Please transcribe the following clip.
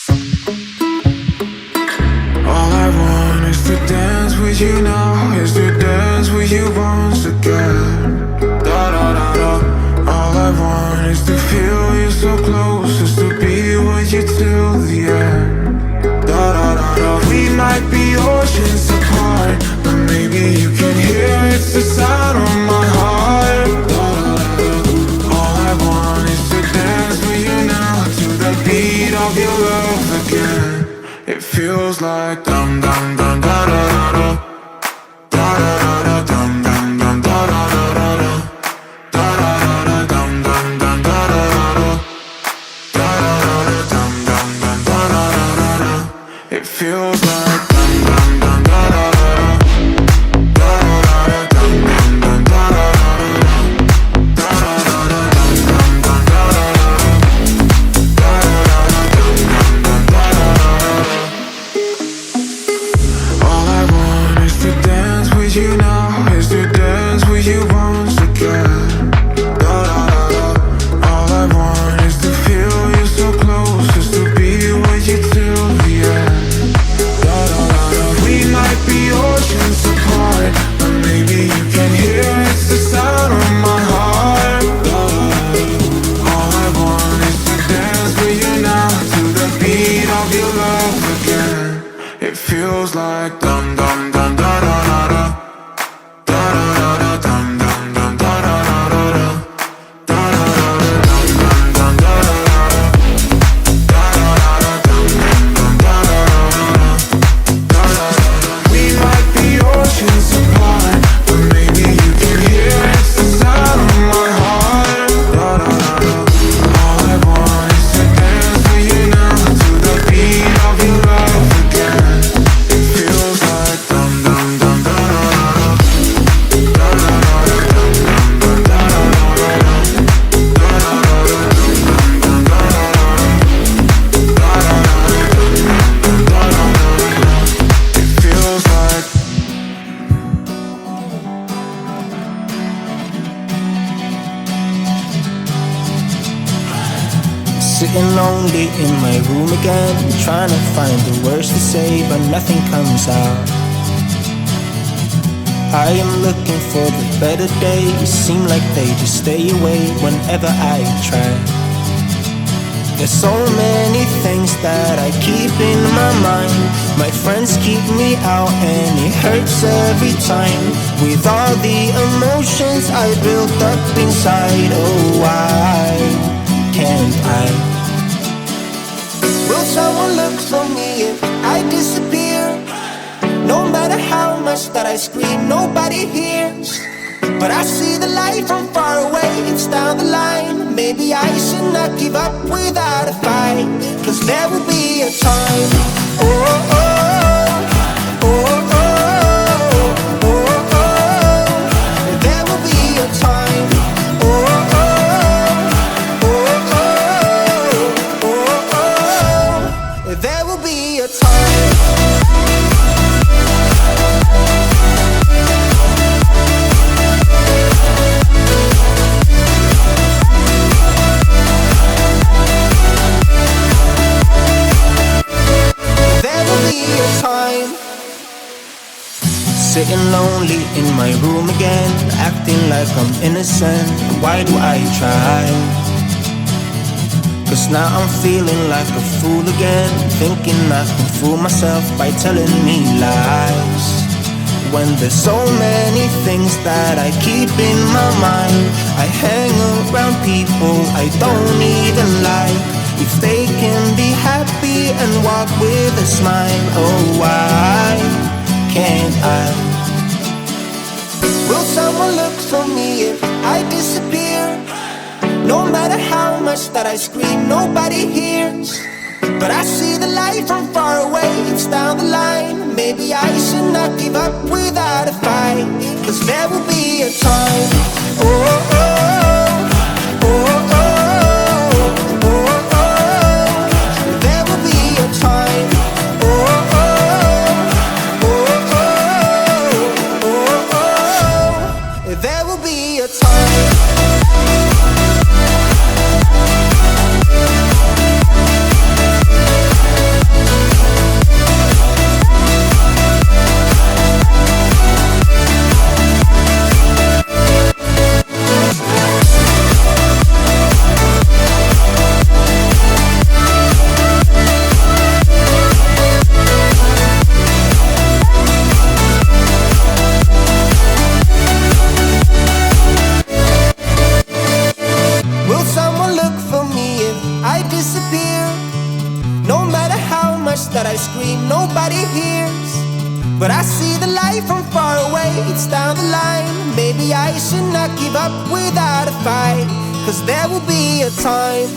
All I want is to dance with you now, is to dance with you once again. Da da da da. All I want is to feel you so close, is to be with you till the end. Da da da da. We might be oceans apart, but maybe you can hear it's the sound of my heart. Da da da da. All I want is to dance with you now, to the beat of your love again. It feels like dum dum dum da da da da. Da da da da dum dum dum da da da da da. Da da da da dum dum dum da da da da. Da da da da dum dum dum da da da da da. It feels like dum dum dum da da da da. Da da da da dum dum dum da da da da. Da da da da dum dum dum da da da da. Da da da da dum dum dum da da da da. All I want is to dance with you now, is to dance with you once again. Da da da da. All I want is to feel you so close, is to be with you till the end. Da da da da. We might be oceans apart, but maybe you can hear it's the sound of my heart. Da da da da. All I want is to dance with you now, to the beat of your love again. It feels like dum dum dum da da da da. Da da da da dum dum dum da da da da da. Da da da da dum dum dum da da da da. Da da da da dum dum dum da da da da. Da da da da. We might be oceans apart, but maybe you can hear it's the sound of my heart. Da da da da. All I want is to dance with you now, to the beat of your love again. It feels like dum dum dum da da da da. Da da da da dum dum dum da da da da da. Da da da da dum dum dum da da da da. Da da da da dum dum dum da da da da. It feels like sitting lonely in my room again, trying to find the words to say, but nothing comes out. I am looking for the better days, seem like they just stay away whenever I try. There's so many things that I keep in my mind. My friends keep me out and it hurts every time. With all the emotions I built up inside, oh why can't I? Will someone look for me if I disappear? No matter how much that I scream, nobody hears. But I see the light from far away, it's down the line. Maybe I should not give up without a fight, 'cause there will be a time. Oh, oh, oh, oh, oh, oh, oh. There will be a time. Oh, oh, oh, oh, oh, oh. There will be a time. Sitting lonely in my room again, acting like I'm innocent. Why do I try? 'Cause now I'm feeling like a fool again, thinking I can fool myself by telling me lies. When there's so many things that I keep in my mind, I hang around people I don't even like. If they can be happy and walk with a smile, oh why can't I? Will someone look for me if I disappear? No matter how much that I scream, nobody hears. But I see the light from far away, it's down the line. Maybe I should not give up without a fight, 'cause there will be a time. Oh, oh, oh, oh, oh, oh, oh. There will be a time. Oh, oh, oh, oh, oh, oh. There will be a time. But I see the light from far away, it's down the line. Maybe I should not give up without a fight, 'cause there will be a time